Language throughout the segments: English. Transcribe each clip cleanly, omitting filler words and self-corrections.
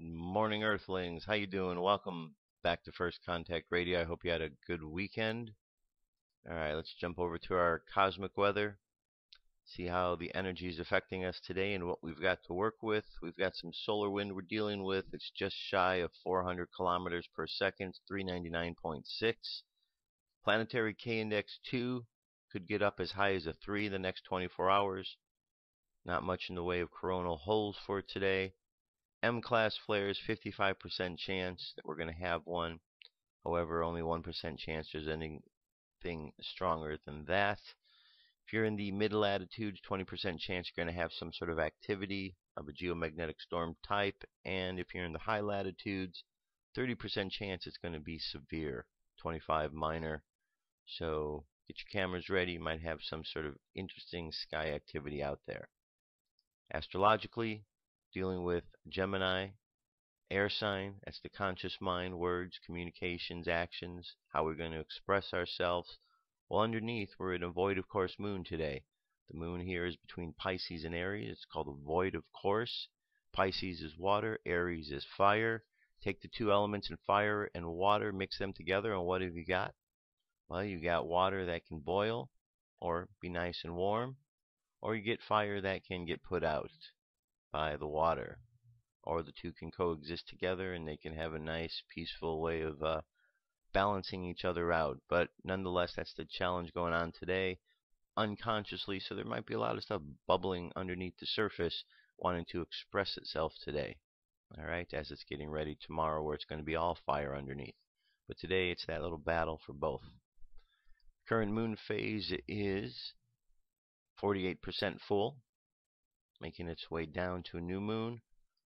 Morning Earthlings, how you doing? Welcome back to First Contact Radio. I hope you had a good weekend. Alright, let's jump over to our cosmic weather, see how the energy is affecting us today and what we've got to work with. We've got some solar wind we're dealing with. It's just shy of 400 kilometers per second, 399.6. Planetary K-index 2 could get up as high as a 3 the next 24 hours. Not much in the way of coronal holes for today. M-class flares, 55% chance that we're going to have one. However, only 1% chance there's anything stronger than that. If you're in the mid-latitudes, 20% chance you're going to have some sort of activity of a geomagnetic storm type. And if you're in the high latitudes, 30% chance it's going to be severe, 25 minor. So get your cameras ready. You might have some sort of interesting sky activity out there. Astrologically, dealing with Gemini, air sign, that's the conscious mind, words, communications, actions, how we're going to express ourselves. Well, underneath, we're in a void of course moon today. The moon here is between Pisces and Aries. It's called a void of course. Pisces is water, Aries is fire. Take the two elements in fire and water, mix them together, and what have you got? Well, you got water that can boil or be nice and warm, or you get fire that can get put out by the water, or the two can coexist together and they can have a nice peaceful way of balancing each other out. But nonetheless, that's the challenge going on today unconsciously, so there might be a lot of stuff bubbling underneath the surface wanting to express itself today, alright, as it's getting ready tomorrow where it's going to be all fire underneath. But today it's that little battle for both. Current moon phase is 48% full, making its way down to a new moon.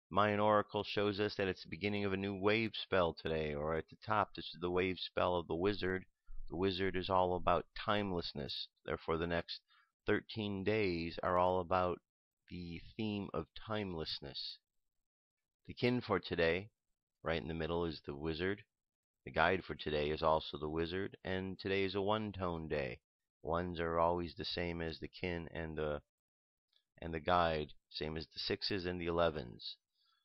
Mayan oracle shows us that it's the beginning of a new wave spell today, or at the top, this is the wave spell of the wizard. The wizard is all about timelessness. Therefore, the next 13 days are all about the theme of timelessness. The kin for today, right in the middle, is the wizard. The guide for today is also the wizard, and today is a one-tone day. Ones are always the same as the kin and the guide, same as the 6s and the 11s.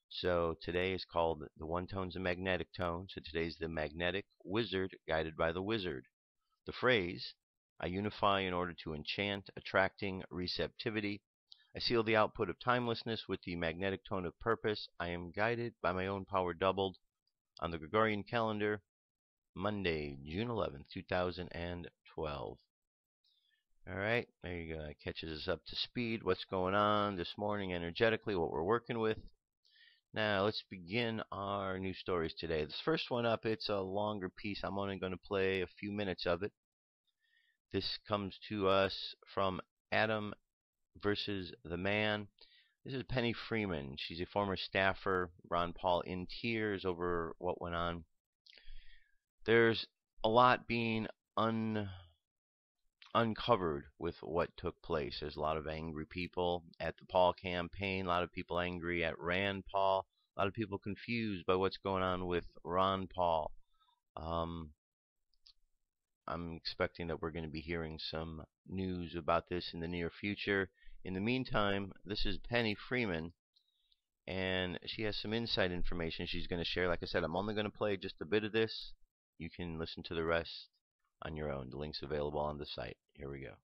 So today is called, the one tone's a magnetic tone, so today's the magnetic wizard guided by the wizard. The phrase, I unify in order to enchant, attracting receptivity. I seal the output of timelessness with the magnetic tone of purpose. I am guided by my own power doubled. On the Gregorian calendar, Monday, June 11th, 2012. Alright, there you go. That catches us up to speed. What's going on this morning energetically, what we're working with. Now, let's begin our news stories today. This first one up, it's a longer piece. I'm only going to play a few minutes of it. This comes to us from Adam versus the Man. This is Penny Freeman. She's a former staffer. Ron Paul in tears over what went on. There's a lot being uncovered with what took place. There's a lot of angry people at the Paul campaign, a lot of people angry at Rand Paul, a lot of people confused by what's going on with Ron Paul. I'm expecting that we're going to be hearing some news about this in the near future. In the meantime, this is Penny Freeman, and she has some inside information she's going to share. Like I said, I'm only going to play just a bit of this. You can listen to the rest on your own. The link's available on the site. Here we go.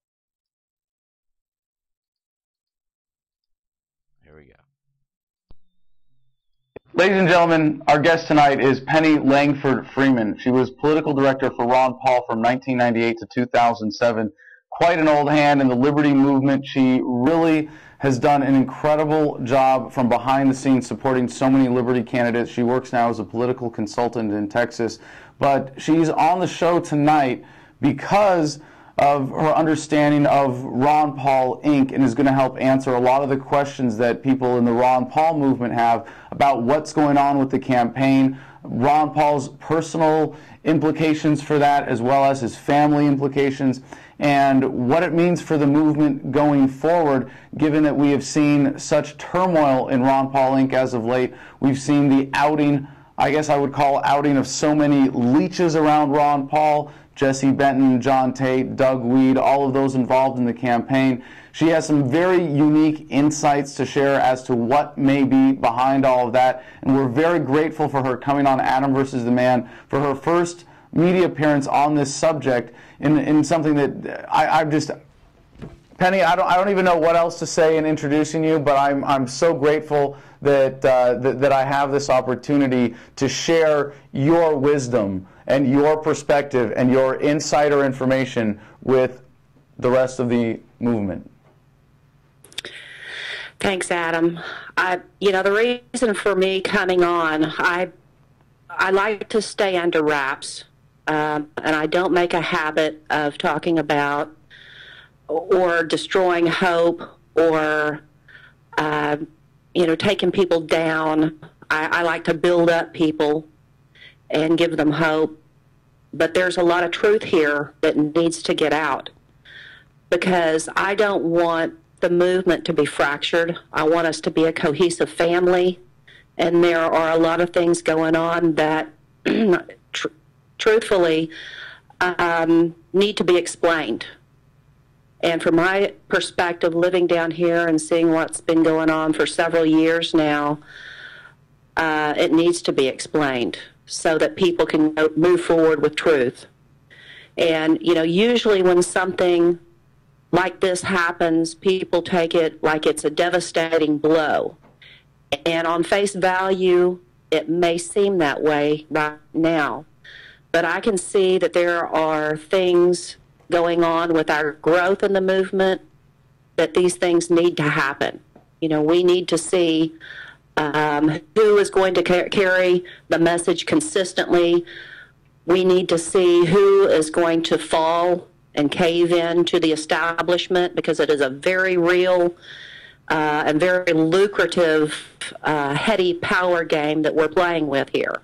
Here we go. Ladies and gentlemen, our guest tonight is Penny Langford Freeman. She was political director for Ron Paul from 1998 to 2007. Quite an old hand in the liberty movement. She really has done an incredible job from behind the scenes supporting so many liberty candidates. She works now as a political consultant in Texas. But she's on the show tonight because of her understanding of Ron Paul Inc. and is going to help answer a lot of the questions that people in the Ron Paul movement have about what's going on with the campaign, Ron Paul's personal implications for that, as well as his family implications, and what it means for the movement going forward, given that we have seen such turmoil in Ron Paul Inc. as of late. We've seen the outing, I guess I would call outing, of so many leeches around Ron Paul, Jesse Benton, John Tate, Doug Weed, all of those involved in the campaign. She has some very unique insights to share as to what may be behind all of that, and we're very grateful for her coming on Adam versus the Man for her first media appearance on this subject in something that I've just... Penny, I don't even know what else to say in introducing you, but I'm so grateful that that I have this opportunity to share your wisdom and your perspective and your insider information with the rest of the movement. Thanks, Adam. The reason for me coming on, I like to stay under wraps, and I don't make a habit of talking about or destroying hope or taking people down. I like to build up people and give them hope. But there's a lot of truth here that needs to get out, because I don't want the movement to be fractured. I want us to be a cohesive family, and there are a lot of things going on that truthfully need to be explained. And from my perspective, living down here and seeing what's been going on for several years now, it needs to be explained so that people can move forward with truth. And, usually when something like this happens, people take it like it's a devastating blow. And on face value, it may seem that way right now. But I can see that there are things going on with our growth in the movement, that these things need to happen. We need to see who is going to carry the message consistently. We need to see who is going to fall and cave in to the establishment, because it is a very real and very lucrative, heady power game that we're playing with here.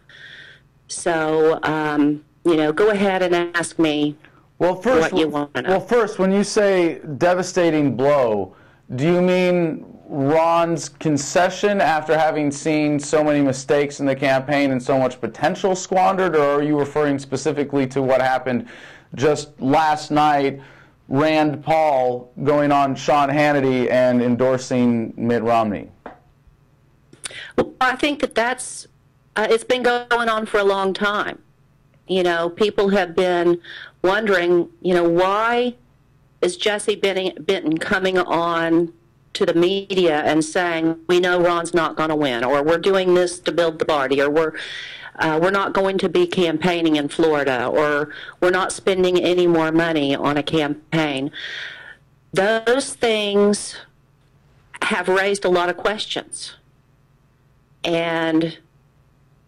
So, go ahead and ask me what you want to know. Well, first, when you say devastating blow, do you mean Ron's concession after having seen so many mistakes in the campaign and so much potential squandered, or are you referring specifically to what happened just last night, Rand Paul going on Sean Hannity and endorsing Mitt Romney? Well, I think that's it's been going on for a long time. People have been wondering, why is Jesse Benton coming on to the media and saying, we know Ron's not going to win, or we're doing this to build the party, or we're not going to be campaigning in Florida, or we're not spending any more money on a campaign. Those things have raised a lot of questions. And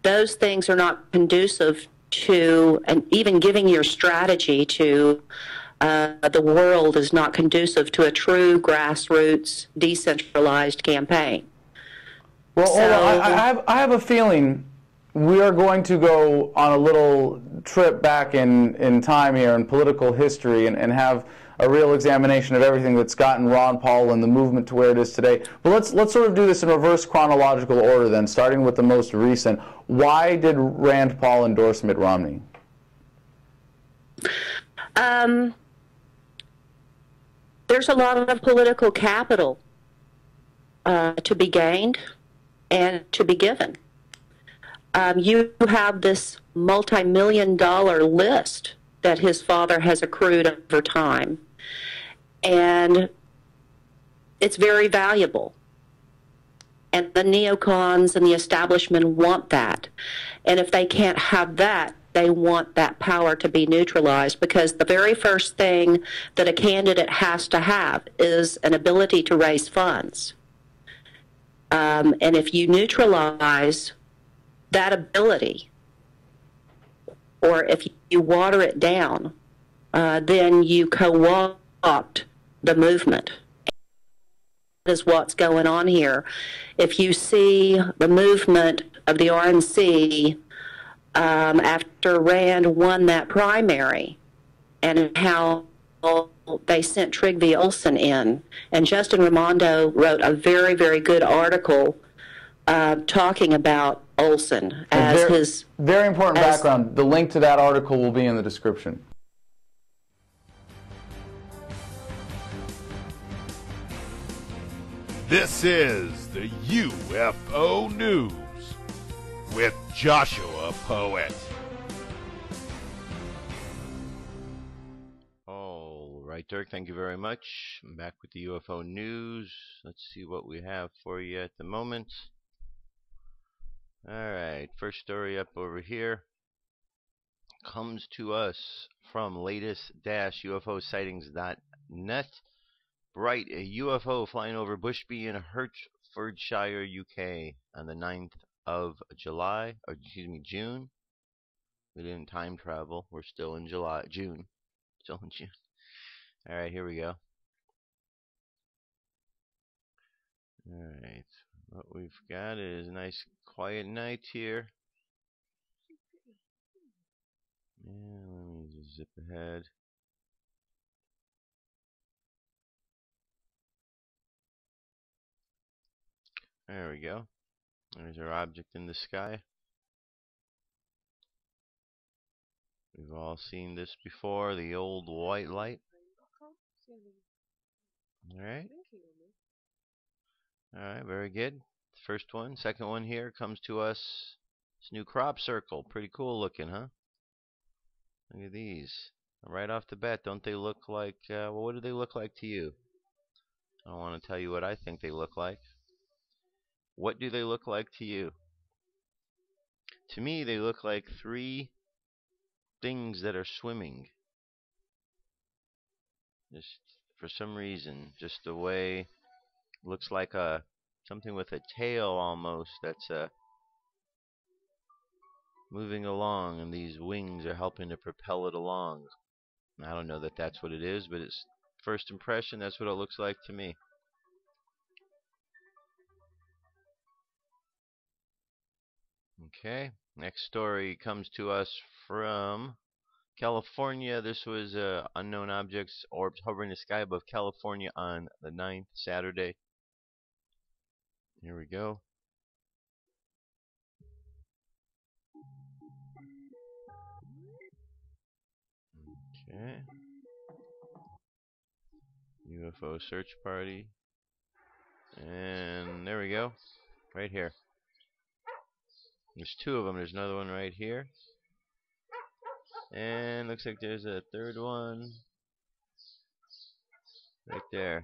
those things are not conducive to, and even giving your strategy to the world is not conducive to a true grassroots, decentralized campaign. Well, I have a feeling we are going to go on a little trip back in time here in political history and have a real examination of everything that's gotten Ron Paul and the movement to where it is today. But let's sort of do this in reverse chronological order then, starting with the most recent. Why did Rand Paul endorse Mitt Romney? There's a lot of political capital to be gained and to be given. You have this multi-million-dollar list that his father has accrued over time, and it's very valuable. And the neocons and the establishment want that. And if they can't have that, they want that power to be neutralized, because the very first thing that a candidate has to have is an ability to raise funds. And if you neutralize that ability, or if you water it down, then you co-opt the movement. That is what's going on here. If you see the movement of the RNC after Rand won that primary, and how they sent Trygve Olsen in. And Justin Raimondo wrote a very, very good article talking about Olsen as his... Very important background. The link to that article will be in the description. This is the UFO News with Joshua Poet. All right, Dirk, thank you very much. I'm back with the UFO News. Let's see what we have for you at the moment. All right, first story up over here comes to us from latest-UFOsightings.net. Bright, a UFO flying over Bushey in Hertfordshire, UK on the 9th of July, or excuse me, June. We didn't time travel. We're still in June. Still in June. All right, here we go. All right, what we've got is a nice quiet night here. Yeah, let me just zip ahead. There we go. There's our object in the sky. We've all seen this before, the old white light. Alright. Alright, very good. First one. Second one here comes to us. This new crop circle. Pretty cool looking, huh? Look at these. Right off the bat, don't they look like, well, what do they look like to you? I don't want to tell you what I think they look like. What do they look like to you? To me, they look like three things that are swimming. Just for some reason, just the way, looks like something with a tail almost that's moving along, and these wings are helping to propel it along. I don't know that that's what it is, but it's first impression, that's what it looks like to me. Okay, next story comes to us from California. This was unknown objects, orbs hovering the sky above California on the 9th, Saturday. Here we go. Okay. UFO search party. And there we go. Right here. There's two of them. There's another one right here. And looks like there's a third one right there.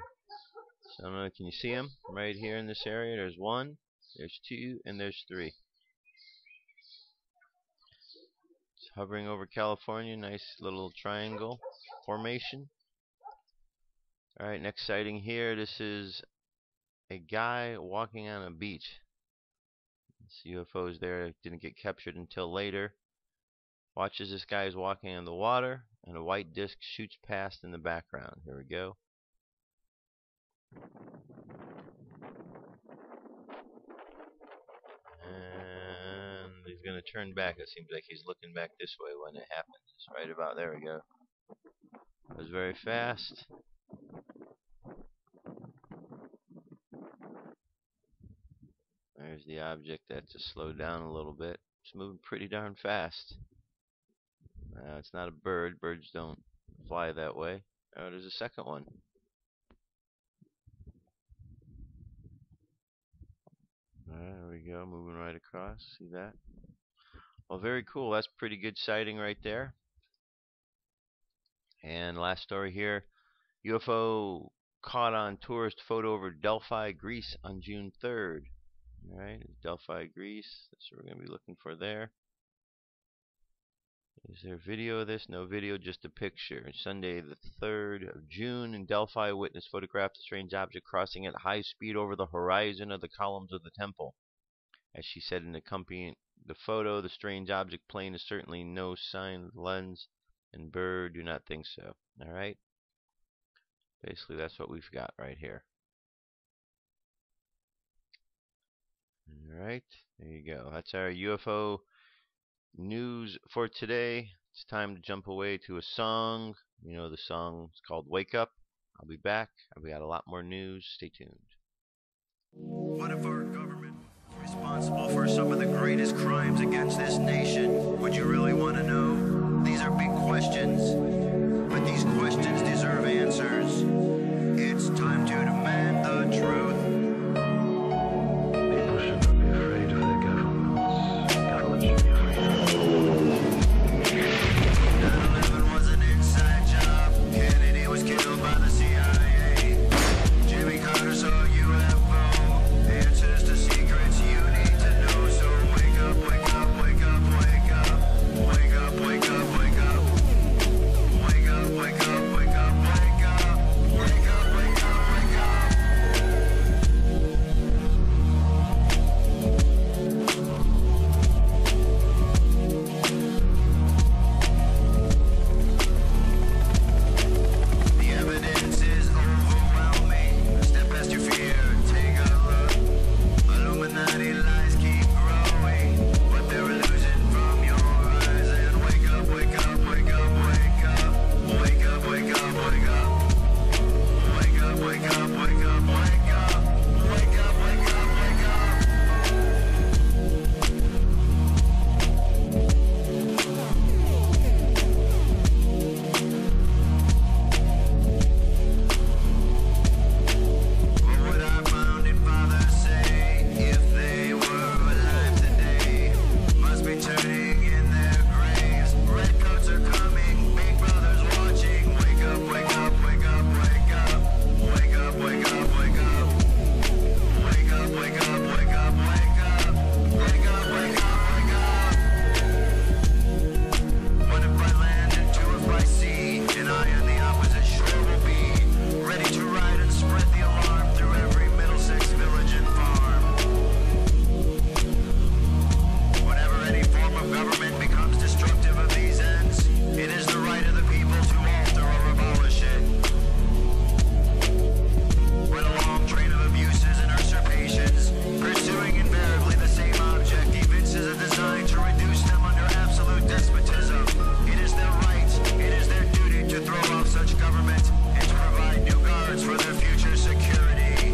So I don't know, can you see them? Right here in this area. There's one, there's two, and there's three. It's hovering over California. Nice little triangle formation. Alright, next sighting here. This is a guy walking on a beach. This UFO's there. Didn't get captured until later. Watches this guy is walking on the water, and a white disc shoots past in the background. Here we go. And he's going to turn back. It seems like he's looking back this way when it happens. Right about there we go. It was very fast. There's the object that just slowed down a little bit. It's moving pretty darn fast. It's not a bird. Birds don't fly that way. Oh, there's a second one. There we go, moving right across. See that? Well, very cool. That's pretty good sighting right there. And last story here. UFO caught on tourist photo over Delphi, Greece on June 3rd. Alright, Delphi, Greece. That's what we're going to be looking for there. Is there a video of this? No video, just a picture. Sunday the 3rd of June in Delphi, a witness photographed a strange object crossing at high speed over the horizon of the columns of the temple. As she said in accompanying the photo, the strange object plane is certainly no sign of the lens And Burr, do not think so. All right. Basically, that's what we've got right here. All right. There you go. That's our UFO news for today. It's time to jump away to a song. You know, the song is called Wake Up. I'll be back. We got a lot more news. Stay tuned. What if our government was responsible for some of the greatest crimes against this nation? Would you really want to know? These are big questions, but these questions deserve answers. It's time to demand the truth. People shouldn't be afraid of their governments. Governments should be afraid of them. 9/11 was an inside job. Kennedy was killed by the CIA. Jimmy Carter saw UFO. Answers to secrets you need to know. So wake up, wake up, wake up, wake up. Wake up, wake up, wake up. Wake up, wake up, wake up, wake up. Wake up, wake up, wake up. The evidence is overwhelming. Step past your fear, take a look. Illuminati lies keep growing, but they're losing from your eyes. And wake up, wake up, wake up, wake up. Wake up, wake up, wake up. Wake up, wake up, wake up, wake up. Wake up, wake up, wake up. What would our founding fathers say if they were alive today? Must be turning in their graves. Redcoats are coming, big brothers watching. Wake up, wake up, wake up, wake up. Wake up, wake up, wake up. Wake up, wake up, wake up, wake up. Wake up, wake up, wake up. What if I land into if I see? And I on the opposite shore will be ready to ride and spread the alarm through every Middlesex village and farm. Whenever any form of government becomes destructive of these ends, it is the right of the people to alter or abolish it. When a long train of abuses and usurpations, pursuing invariably the same object, evinces a design to reduce them under absolute despotism, it is their right, it is their duty to throw off such government and to provide new guards for their future security.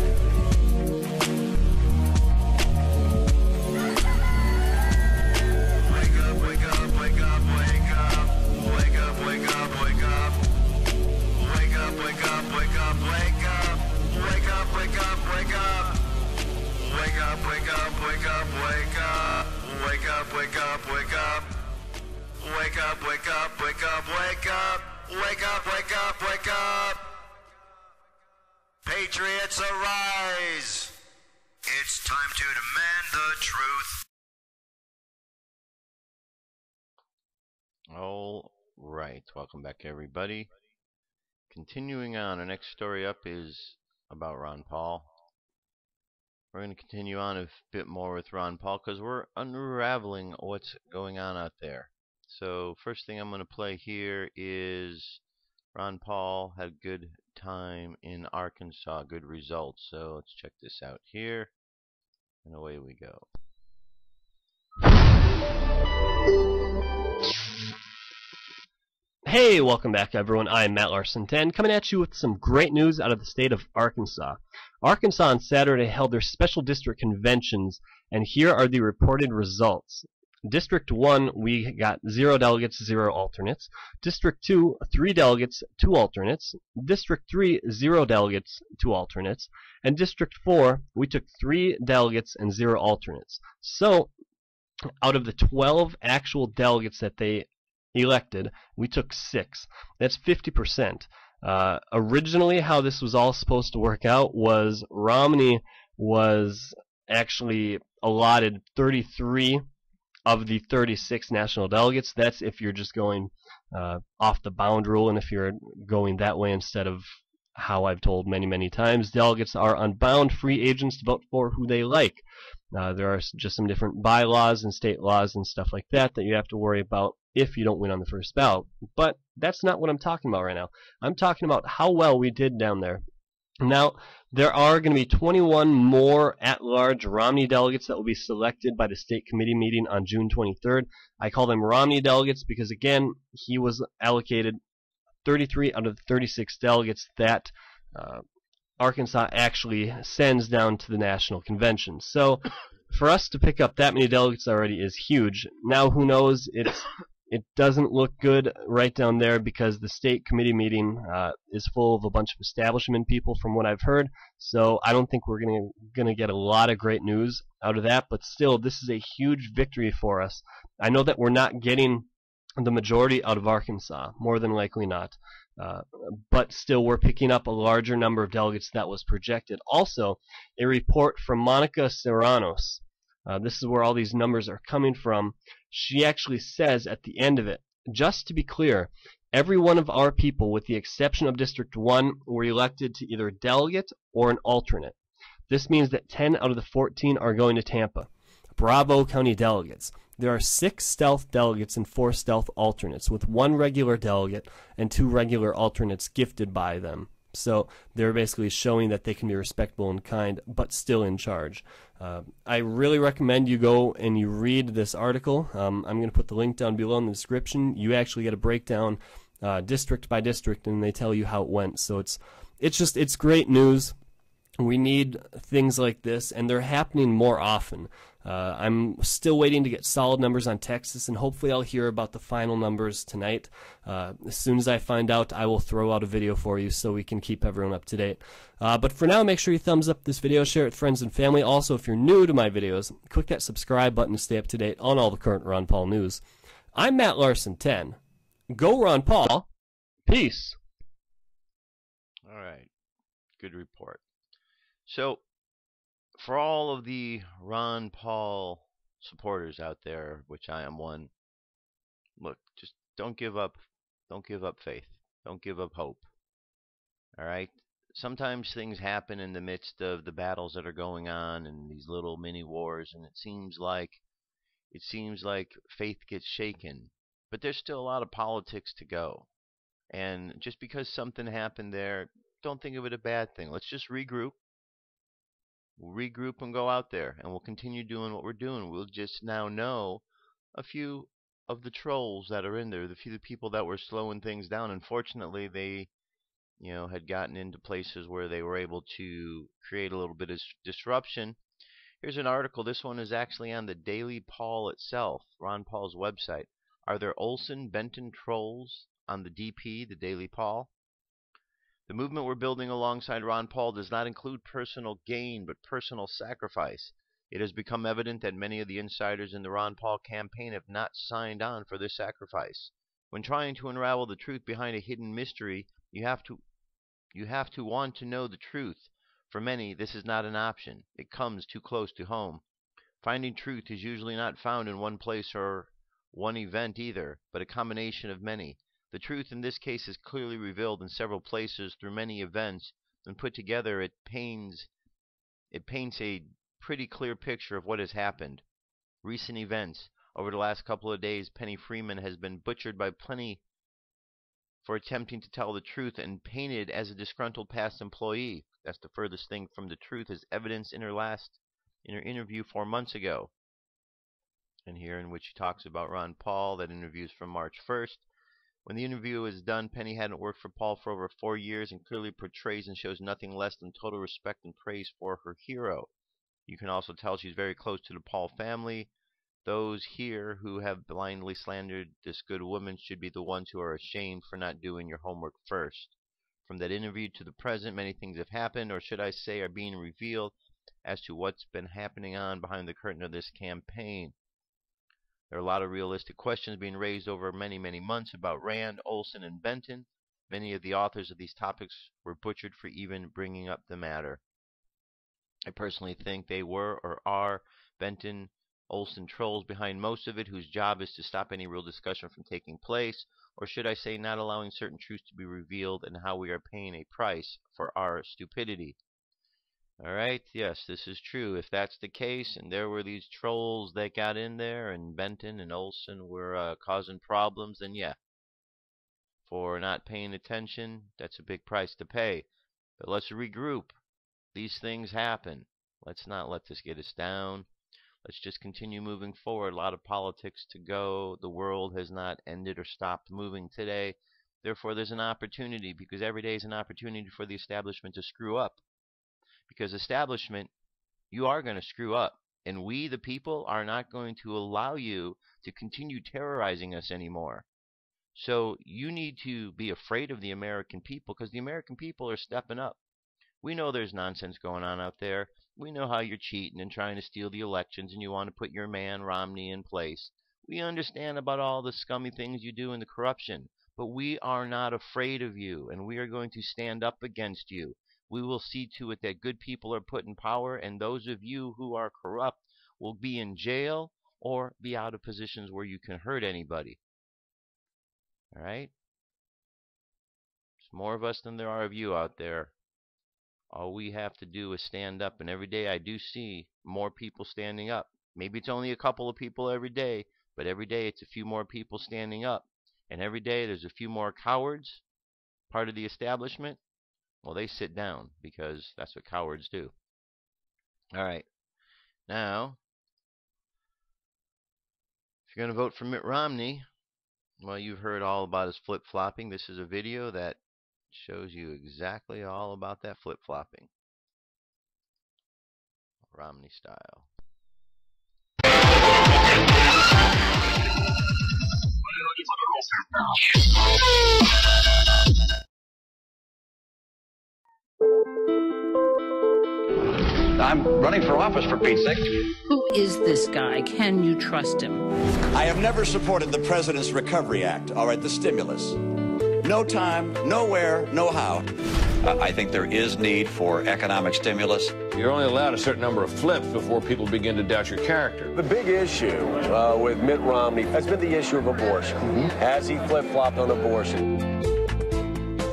Wake up, wake up, wake up, wake up. Wake up, wake up, wake up. Wake up, wake up, wake up, wake up. Wake up, wake up, wake up. Wake up, wake up, wake up, wake up. Wake up, wake up, wake up. Wake up, wake up, wake up, wake up. Wake up, wake up, wake up. Patriots arise. It's time to demand the truth. All right. Welcome back, everybody. Continuing on, our next story up is about Ron Paul. We're going to continue on a bit more with Ron Paul because we're unraveling what's going on out there. So first thing I'm going to play here is Ron Paul had a good time in Arkansas, good results. So let's check this out here, and away we go. Hey, welcome back everyone. I'm Matt Larson 10, coming at you with some great news out of the state of Arkansas. Arkansas on Saturday held their special district conventions, and here are the reported results. District 1, we got 0 delegates, 0 alternates. District 2, 3 delegates, 2 alternates. District 3, 0 delegates, 2 alternates. And District 4, we took 3 delegates and 0 alternates. So, out of the 12 actual delegates that they elected, we took 6. That's 50%. Originally, how this was all supposed to work out was Romney was actually allotted 33 of the 36 national delegates. That's if you're just going off the bound rule, and if you're going that way instead of how I've told many, many times, delegates are unbound free agents to vote for who they like. There are just some different bylaws and state laws and stuff like that that you have to worry about if you don't win on the first ballot. But that's not what I'm talking about right now. I'm talking about how well we did down there. Now, there are going to be 21 more at-large Romney delegates that will be selected by the state committee meeting on June 23rd. I call them Romney delegates because, again, he was allocated 33 out of the 36 delegates that Arkansas actually sends down to the national convention. So for us to pick up that many delegates already is huge. Now, who knows? It doesn't look good right down there because the state committee meeting is full of a bunch of establishment people from what I've heard. So I don't think we're gonna get a lot of great news out of that. But still, this is a huge victory for us. I know that we're not getting the majority out of Arkansas, more than likely not. But still, we're picking up a larger number of delegates that was projected. Also, a report from Monica Serranos. This is where all these numbers are coming from. She actually says at the end of it, just to be clear, every one of our people, with the exception of District 1, were elected to either a delegate or an alternate. This means that 10 out of the 14 are going to Tampa. Bravo County delegates. There are 6 stealth delegates and 4 stealth alternates, with 1 regular delegate and 2 regular alternates gifted by them. So they're basically showing that they can be respectable and kind, but still in charge. I really recommend you go and you read this article. I'm going to put the link down below in the description. You actually get a breakdown district by district, and they tell you how it went. So it's great news. We need things like this, and they're happening more often. I'm still waiting to get solid numbers on Texas, and hopefully I'll hear about the final numbers tonight. As soon as I find out, I will throw out a video for you so we can keep everyone up to date. But for now, make sure you thumbs up this video, share it with friends and family. Also, if you're new to my videos, click that subscribe button to stay up to date on all the current Ron Paul news. I'm Matt Larson 10. Go Ron Paul. Peace. All right. Good report. So, for all of the Ron Paul supporters out there, which I am one, look, just don't give up. Don't give up faith. Don't give up hope. All right? Sometimes things happen in the midst of the battles that are going on and these little mini wars, and it seems like faith gets shaken. But there's still a lot of politics to go. And just because something happened there, don't think of it a bad thing. Let's just regroup. We'll regroup and go out there, and we'll continue doing what we're doing. We'll just now know a few of the trolls that are in there, the few people that were slowing things down. Unfortunately, they, had gotten into places where they were able to create a little bit of disruption. Here's an article. This one is actually on the Daily Paul itself, Ron Paul's website. Are there Olsen Benton trolls on the DP, the Daily Paul? The movement we're building alongside Ron Paul does not include personal gain, but personal sacrifice. It has become evident that many of the insiders in the Ron Paul campaign have not signed on for this sacrifice. When trying to unravel the truth behind a hidden mystery, you have to want to know the truth. For many, this is not an option. It comes too close to home. Finding truth is usually not found in one place or one event either, but a combination of many. The truth in this case is clearly revealed in several places through many events. When put together, it paints a pretty clear picture of what has happened. Recent events. Over the last couple of days, Penny Freeman has been butchered by plenty for attempting to tell the truth and painted as a disgruntled past employee. That's the furthest thing from the truth, as evidenced in her interview 4 months ago. And here in which she talks about Ron Paul, that interview is from March 1st. When the interview is done, Penny hadn't worked for Paul for over 4 years and clearly portrays and shows nothing less than total respect and praise for her hero. You can also tell she's very close to the Paul family. Those here who have blindly slandered this good woman should be the ones who are ashamed for not doing your homework first. From that interview to the present, many things have happened, or should I say are being revealed, as to what's been happening on behind the curtain of this campaign. There are a lot of realistic questions being raised over many, many months about Rand, Olsen, and Benton. Many of the authors of these topics were butchered for even bringing up the matter. I personally think they were or are Benton Olsen trolls behind most of it, whose job is to stop any real discussion from taking place, or should I say not allowing certain truths to be revealed, and how we are paying a price for our stupidity. Alright, yes, this is true. If that's the case, and there were these trolls that got in there, and Benton and Olsen were causing problems, then yeah, for not paying attention, that's a big price to pay. But let's regroup. These things happen. Let's not let this get us down. Let's just continue moving forward. A lot of politics to go. The world has not ended or stopped moving today. Therefore, there's an opportunity, because every day is an opportunity for the establishment to screw up. Because establishment, you are going to screw up. And we, the people, are not going to allow you to continue terrorizing us anymore. So you need to be afraid of the American people, because the American people are stepping up. We know there's nonsense going on out there. We know how you're cheating and trying to steal the elections, and you want to put your man Romney in place. We understand about all the scummy things you do and the corruption. But we are not afraid of you, and we are going to stand up against you. We will see to it that good people are put in power, and those of you who are corrupt will be in jail or be out of positions where you can hurt anybody. Alright? There's more of us than there are of you out there. All we have to do is stand up, and every day I do see more people standing up. Maybe it's only a couple of people every day, but every day it's a few more people standing up. And every day there's a few more cowards, part of the establishment. Well, they sit down, because that's what cowards do. Alright, now, if you're going to vote for Mitt Romney, well, you've heard all about his flip-flopping. This is a video that shows you exactly all about that flip-flopping. Romney style. I'm running for office, for Pete's sake. Who is this guy? Can you trust him? I have never supported the President's Recovery Act, all right, the stimulus. No time, nowhere, no how. I think there is need for economic stimulus. You're only allowed a certain number of flips before people begin to doubt your character. The big issue with Mitt Romney has been the issue of abortion. Has he flip-flopped on abortion?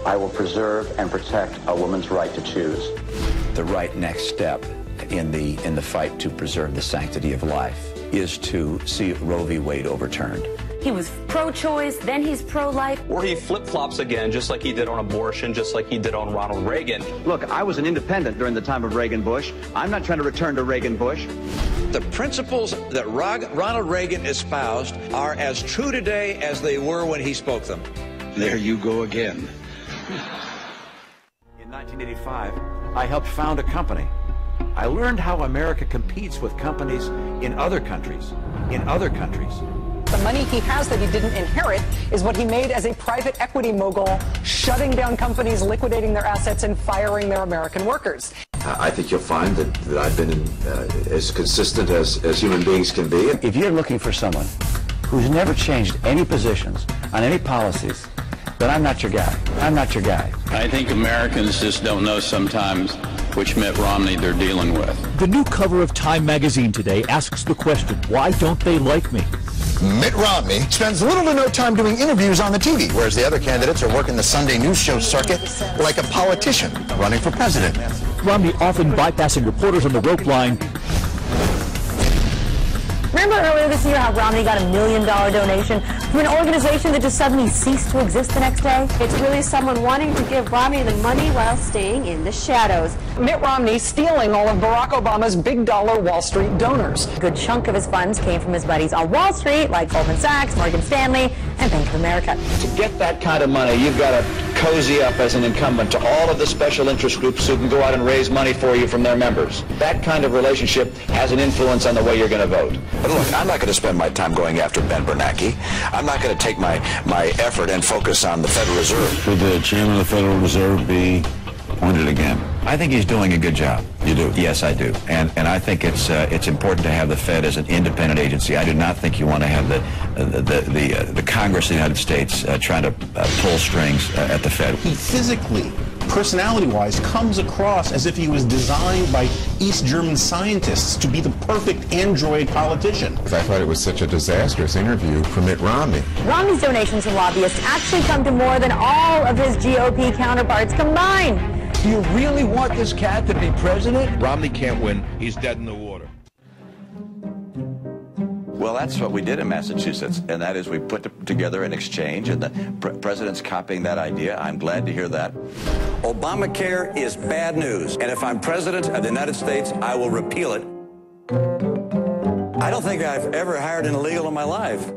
I will preserve and protect a woman's right to choose. The right next step in the fight to preserve the sanctity of life is to see Roe v. Wade overturned. He was pro-choice, then he's pro-life. Or he flip-flops again, just like he did on abortion, just like he did on Ronald Reagan. Look, I was an independent during the time of Reagan-Bush. I'm not trying to return to Reagan-Bush. The principles that Ronald Reagan espoused are as true today as they were when he spoke them. There you go again. In 1985, I helped found a company. I learned how America competes with companies in other countries. The money he has that he didn't inherit is what he made as a private equity mogul, shutting down companies, liquidating their assets, and firing their American workers. I think you'll find that I've been as consistent as human beings can be. If you're looking for someone who's never changed any positions on any policies, then I'm not your guy. I'm not your guy. I think Americans just don't know sometimes which Mitt Romney they're dealing with. The new cover of Time magazine today asks the question, why don't they like me? Mitt Romney spends little to no time doing interviews on the TV, whereas the other candidates are working the Sunday news show circuit like a politician running for president. Romney often bypassing reporters on the rope line. Remember earlier this year how Romney got $1 million donation from an organization that just suddenly ceased to exist the next day? It's really someone wanting to give Romney the money while staying in the shadows. Mitt Romney stealing all of Barack Obama's big dollar Wall Street donors. A good chunk of his funds came from his buddies on Wall Street, like Goldman Sachs, Morgan Stanley, and Bank of America. To get that kind of money, you've got to cozy up as an incumbent to all of the special interest groups who can go out and raise money for you from their members. That kind of relationship has an influence on the way you're going to vote. But look, I'm not going to spend my time going after Ben Bernanke. I'm not going to take my effort and focus on the Federal Reserve. Should the chairman of the Federal Reserve be appointed again? I think he's doing a good job. You do? Yes, I do. And I think it's important to have the Fed as an independent agency. I do not think you want to have the Congress of the United States trying to pull strings at the Fed. He physically personality-wise, comes across as if he was designed by East German scientists to be the perfect android politician. I thought it was such a disastrous interview for Mitt Romney. Romney's donations from lobbyists actually come to more than all of his GOP counterparts combined. Do you really want this cat to be president? Romney can't win. He's dead in the water. Well, that's what we did in Massachusetts, and that is we put together an exchange, and the president's copying that idea. I'm glad to hear that. Obamacare is bad news, and if I'm president of the United States, I will repeal it. I don't think I've ever hired an illegal in my life.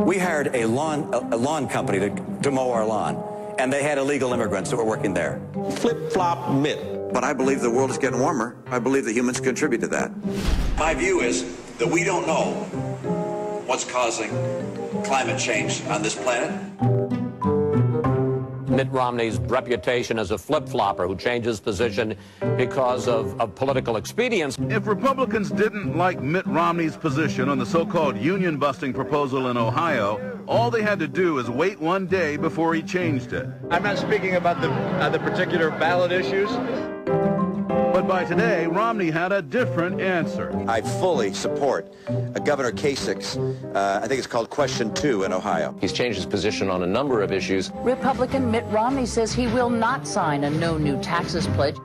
We hired a lawn company to mow our lawn, and they had illegal immigrants that were working there. Flip-flop Mitt. But I believe the world is getting warmer. I believe that humans contribute to that. My view is that we don't know what's causing climate change on this planet. Mitt Romney's reputation as a flip-flopper who changes position because of political expedience. If Republicans didn't like Mitt Romney's position on the so-called union-busting proposal in Ohio, all they had to do is wait one day before he changed it. I'm not speaking about the particular ballot issues. But by today, Romney had a different answer. I fully support Governor Kasich's, I think it's called Question 2 in Ohio. He's changed his position on a number of issues. Republican Mitt Romney says he will not sign a no new taxes pledge.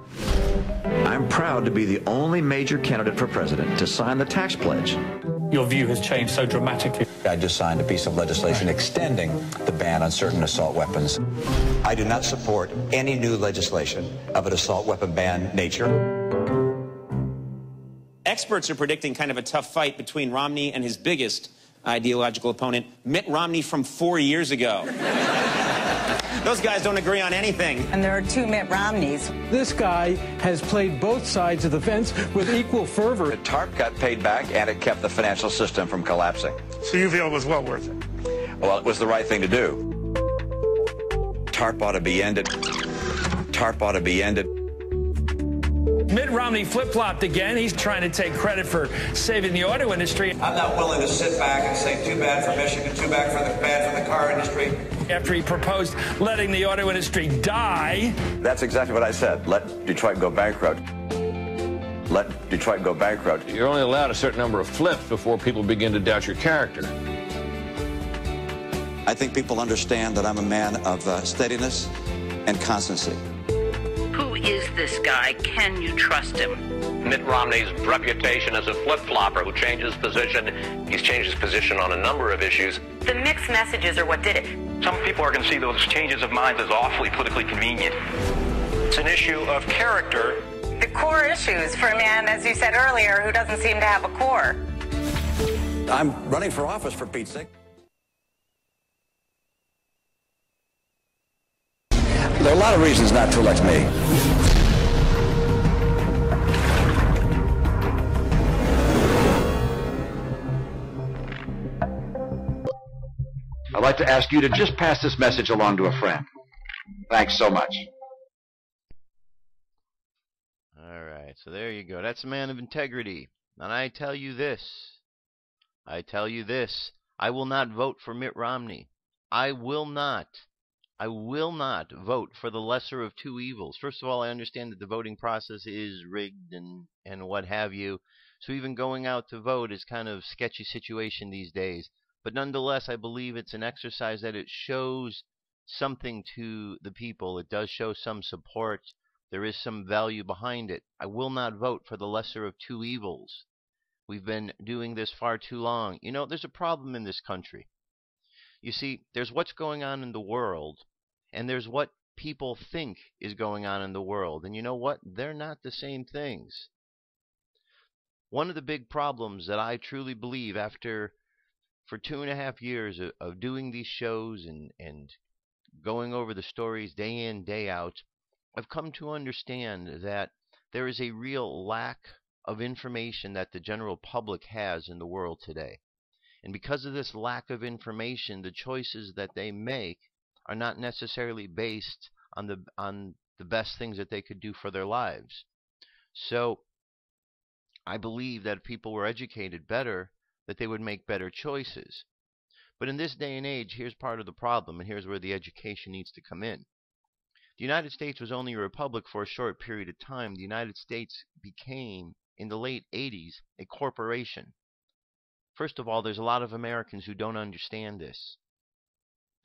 I'm proud to be the only major candidate for president to sign the tax pledge. Your view has changed so dramatically. I just signed a piece of legislation extending the ban on certain assault weapons. I do not support any new legislation of an assault weapon ban nature. Experts are predicting kind of a tough fight between Romney and his biggest ideological opponent, Mitt Romney from 4 years ago. Those guys don't agree on anything. And there are two Mitt Romneys. This guy has played both sides of the fence with equal fervor. The TARP got paid back, and it kept the financial system from collapsing. So you feel it was well worth it? Well, it was the right thing to do. TARP ought to be ended. TARP ought to be ended. Mitt Romney flip-flopped again. He's trying to take credit for saving the auto industry. I'm not willing to sit back and say too bad for Michigan, too bad for the car industry. After he proposed letting the auto industry die. That's exactly what I said. Let Detroit go bankrupt. Let Detroit go bankrupt. You're only allowed a certain number of flips before people begin to doubt your character. I think people understand that I'm a man of steadiness and constancy. Who is this guy? Can you trust him? Mitt Romney's reputation as a flip-flopper who changes position. He's changed his position on a number of issues. The mixed messages are what did it. Some people are going to see those changes of minds as awfully politically convenient. It's an issue of character. The core issues for a man, as you said earlier, who doesn't seem to have a core. I'm running for office, for Pete's sake. There are a lot of reasons not to elect me. I'd like to ask you to just pass this message along to a friend. Thanks so much. All right, so there you go. That's a man of integrity. And I tell you this. I will not vote for Mitt Romney. I will not vote for the lesser of two evils. First of all, I understand that the voting process is rigged and what have you. So even going out to vote is kind of a sketchy situation these days. But nonetheless, I believe it's an exercise that it shows something to the people. It does show some support. There is some value behind it. I will not vote for the lesser of two evils. We've been doing this far too long. You know, there's a problem in this country. You see, there's what's going on in the world, and there's what people think is going on in the world. And you know what? They're not the same things. One of the big problems that I truly believe for 2.5 years of doing these shows and going over the stories day in, day out, I've come to understand that there is a real lack of information that the general public has in the world today. And because of this lack of information, the choices that they make are not necessarily based on the best things that they could do for their lives. So I believe that if people were educated better, that they would make better choices. But in this day and age, here's part of the problem, and here's where the education needs to come in. The United States was only a republic for a short period of time. The United States became, in the late 80s, a corporation. First of all, there's a lot of Americans who don't understand this.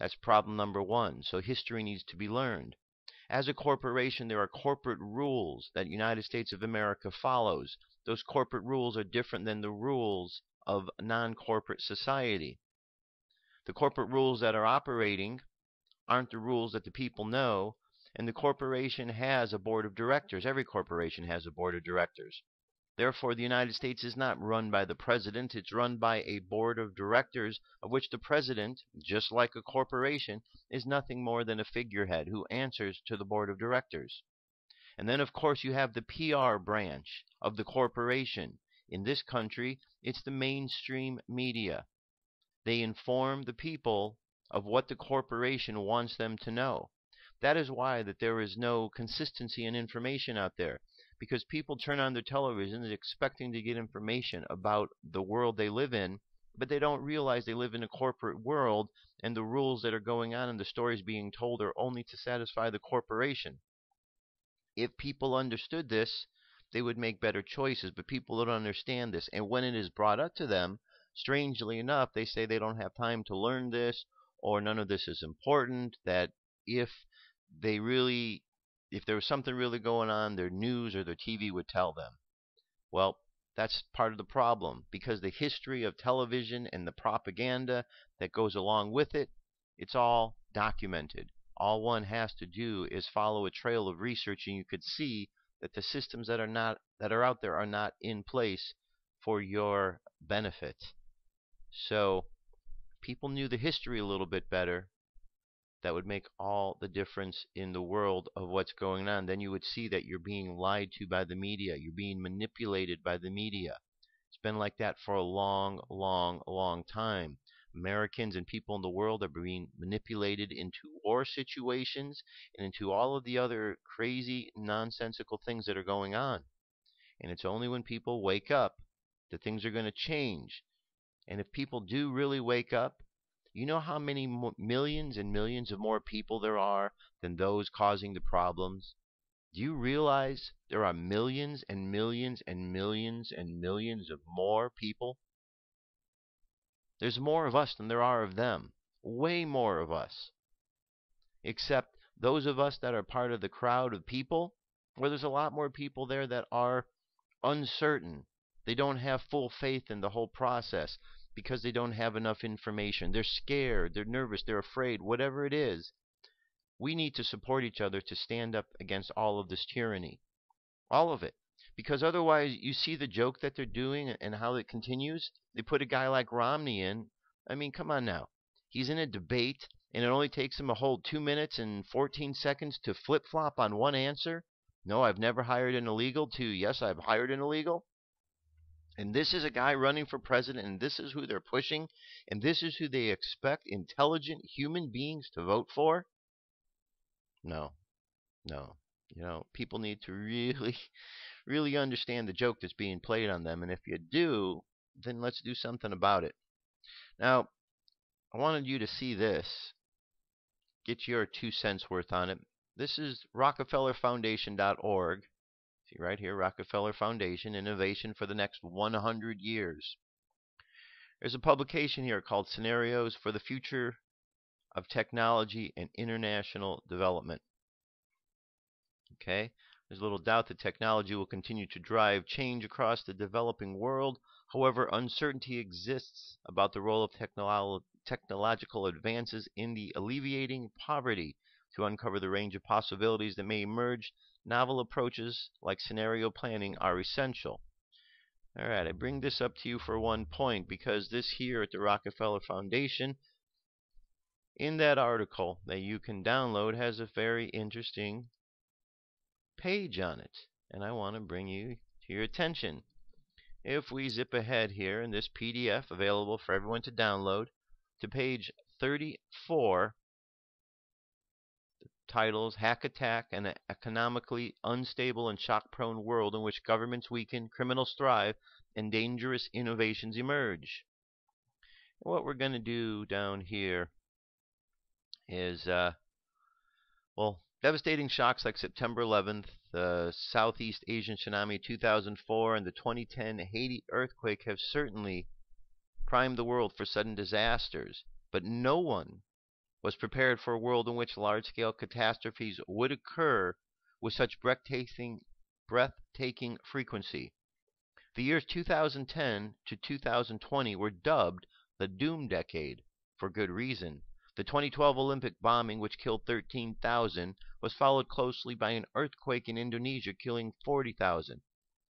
That's problem number one. So history needs to be learned. As a corporation, there are corporate rules that United States of America follows. Those corporate rules are different than the rules of non-corporate society. The corporate rules that are operating aren't the rules that the people know, and the corporation has a board of directors. Every corporation has a board of directors. Therefore, the United States is not run by the president. It's run by a board of directors, of which the president, just like a corporation, is nothing more than a figurehead who answers to the board of directors. And then, of course, you have the PR branch of the corporation. In this country, it's the mainstream media. They inform the people of what the corporation wants them to know. That is why that there is no consistency in information out there, because people turn on their televisions expecting to get information about the world they live in, but they don't realize they live in a corporate world, and the rules that are going on and the stories being told are only to satisfy the corporation. If people understood this, they would make better choices, but people don't understand this, and when it is brought up to them, strangely enough, they say they don't have time to learn this, or none of this is important, that if there was something really going on, their news or their TV would tell them. Well, that's part of the problem, because the history of television and the propaganda that goes along with it, it's all documented. All one has to do is follow a trail of research, and you could see that the systems that are out there are not in place for your benefit. So, people knew the history a little bit better. That would make all the difference in the world of what's going on. Then you would see that you're being lied to by the media. You're being manipulated by the media. It's been like that for a long, long, long time. Americans and people in the world are being manipulated into war situations and into all of the other crazy, nonsensical things that are going on. And it's only when people wake up that things are going to change. And if people do really wake up, you know how many millions and millions of more people there are than those causing the problems? Do you realize there are millions and millions and millions and millions of more people? There's more of us than there are of them. Way more of us. Except those of us that are part of the crowd of people, where there's a lot more people there that are uncertain. They don't have full faith in the whole process because they don't have enough information. They're scared, they're nervous, they're afraid, whatever it is. We need to support each other to stand up against all of this tyranny. All of it. Because otherwise, you see the joke that they're doing and how it continues. They put a guy like Romney in. I mean, come on now. He's in a debate, and it only takes him a whole 2 minutes and 14 seconds to flip-flop on one answer. No, I've never hired an illegal, to yes, I've hired an illegal. And this is a guy running for president, and this is who they're pushing, and this is who they expect intelligent human beings to vote for? No. No. You know, people need to really understand the joke that's being played on them, and if you do, then let's do something about it. Now, I wanted you to see this. Get your 2 cents worth on it. This is RockefellerFoundation.org. See right here, Rockefeller Foundation, Innovation for the Next 100 Years. There's a publication here called Scenarios for the Future of Technology and International Development. Okay, there's little doubt that technology will continue to drive change across the developing world. However, uncertainty exists about the role of technological advances in the alleviating poverty. To uncover the range of possibilities that may emerge, novel approaches like scenario planning are essential. All right, I bring this up to you for one point because this here at the Rockefeller Foundation, in that article that you can download, has a very interesting page on it, and I want to bring you to your attention. If we zip ahead here in this PDF available for everyone to download to page 34, the titles Hack Attack, an economically unstable and shock-prone world in which governments weaken, criminals thrive, and dangerous innovations emerge. And what we're going to do down here is, well, Devastating shocks like September 11th, the Southeast Asian tsunami 2004, and the 2010 Haiti earthquake have certainly primed the world for sudden disasters, but no one was prepared for a world in which large-scale catastrophes would occur with such breathtaking frequency. The years 2010 to 2020 were dubbed the Doom Decade for good reason. The 2012 Olympic bombing, which killed 13,000, was followed closely by an earthquake in Indonesia, killing 40,000,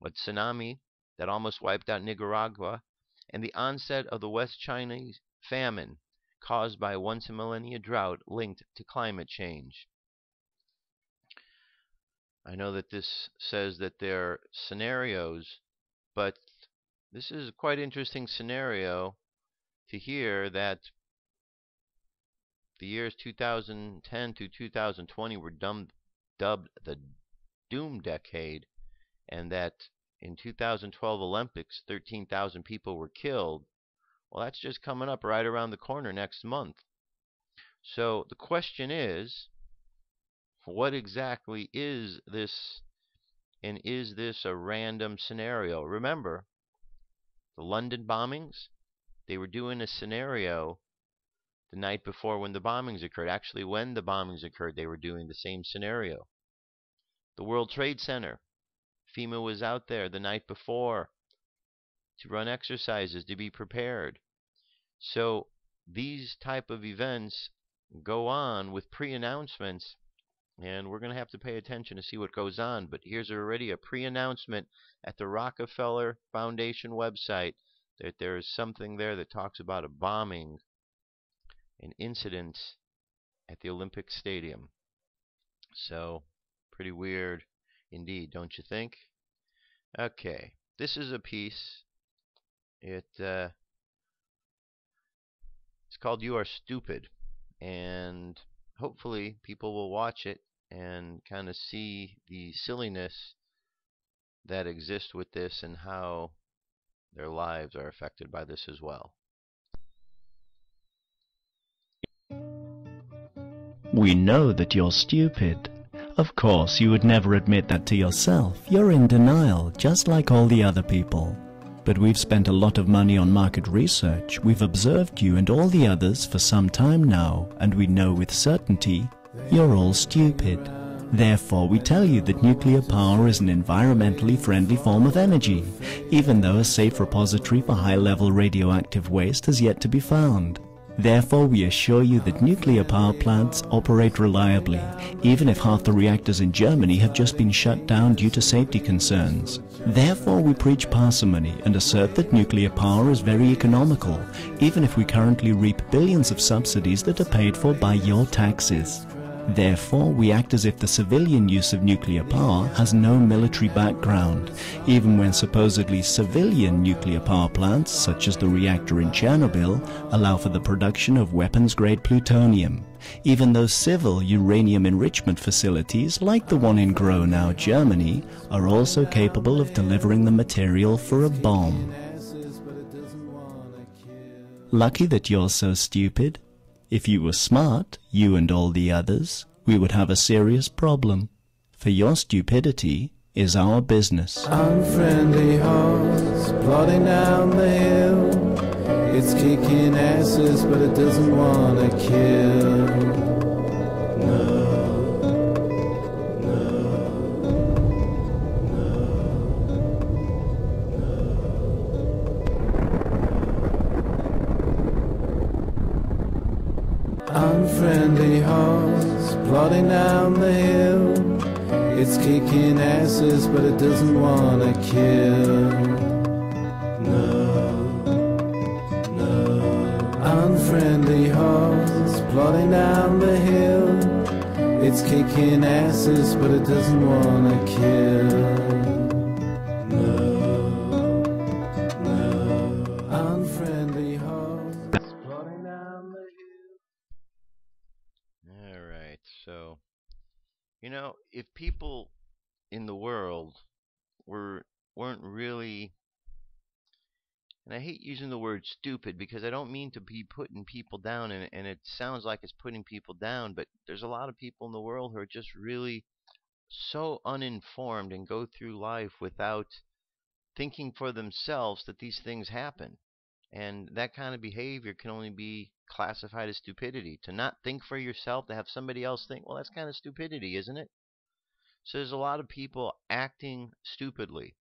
a tsunami that almost wiped out Nicaragua, and the onset of the West Chinese famine, caused by a once-in-a-millennia drought linked to climate change. I know that this says that they're scenarios, but this is a quite interesting scenario to hear that the years 2010 to 2020 were dubbed the Doom Decade, and that in 2012 Olympics, 13,000 people were killed. Well, that's just coming up right around the corner next month. So the question is, what exactly is this, and is this a random scenario? Remember, the London bombings, they were doing a scenario the night before when the bombings occurred. Actually, when the bombings occurred, they were doing the same scenario. The World Trade Center, FEMA was out there the night before to run exercises, to be prepared. So these type of events go on with pre-announcements, and we're going to have to pay attention to see what goes on. But here's already a pre-announcement at the Rockefeller Foundation website that there is something there that talks about a bombing, an incident at the Olympic Stadium. So, pretty weird indeed, don't you think? Okay, this is a piece. It's called "You Are Stupid," and hopefully people will watch it and kind of see the silliness that exists with this and how their lives are affected by this as well. We know that you're stupid. Of course, you would never admit that to yourself. You're in denial, just like all the other people. But we've spent a lot of money on market research. We've observed you and all the others for some time now, and we know with certainty you're all stupid. Therefore, we tell you that nuclear power is an environmentally friendly form of energy, even though a safe repository for high-level radioactive waste has yet to be found. Therefore, we assure you that nuclear power plants operate reliably, even if half the reactors in Germany have just been shut down due to safety concerns. Therefore, we preach parsimony and assert that nuclear power is very economical, even if we currently reap billions of subsidies that are paid for by your taxes. Therefore, we act as if the civilian use of nuclear power has no military background, even when supposedly civilian nuclear power plants, such as the reactor in Chernobyl, allow for the production of weapons-grade plutonium, even though civil uranium enrichment facilities, like the one in Gronau, Germany, are also capable of delivering the material for a bomb. Lucky that you're so stupid. If you were smart, you and all the others, we would have a serious problem. For your stupidity is our business. Unfriendly horse plodding down the hill. It's kicking asses, but it doesn't want to kill. Unfriendly horse plodding down the hill. It's kicking asses, but it doesn't want to kill. Unfriendly horse plodding down the hill. It's kicking asses, but it doesn't want to kill. Unfriendly horse plodding down the hill. Alright, so, you know, if people in the world weren't really And I hate using the word stupid because I don't mean to be putting people down, and it sounds like it's putting people down, but there's a lot of people in the world who are just really so uninformed and go through life without thinking for themselves that these things happen. And that kind of behavior can only be classified as stupidity. To not think for yourself, to have somebody else think, well, that's kind of stupidity, isn't it? So there's a lot of people acting stupidly.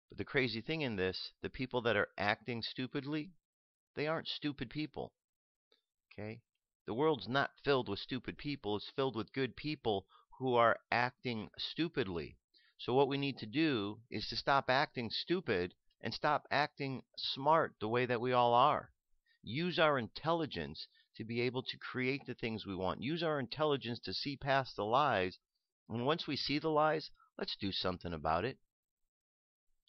But the crazy thing in this, the people that are acting stupidly, they aren't stupid people. Okay? The world's not filled with stupid people. It's filled with good people who are acting stupidly. So what we need to do is to stop acting stupid and stop acting smart the way that we all are. Use our intelligence to be able to create the things we want. Use our intelligence to see past the lies. And once we see the lies, let's do something about it.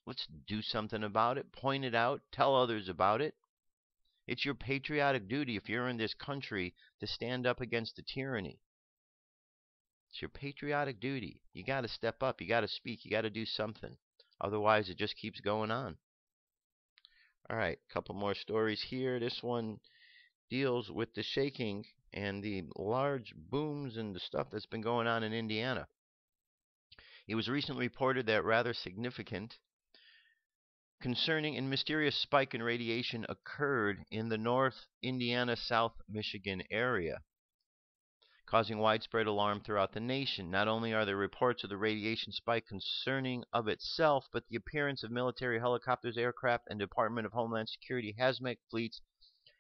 Let's do something about it. Point it out. Tell others about it. It's your patriotic duty if you're in this country to stand up against the tyranny. It's your patriotic duty. You got to step up. You got to speak. You got to do something. Otherwise, it just keeps going on. All right, a couple more stories here. This one deals with the shaking and the large booms and the stuff that's been going on in Indiana. It was recently reported that rather significant, concerning and mysterious spike in radiation occurred in the North Indiana, South Michigan area, causing widespread alarm throughout the nation. Not only are there reports of the radiation spike concerning of itself, but the appearance of military helicopters, aircraft, and Department of Homeland Security hazmat fleets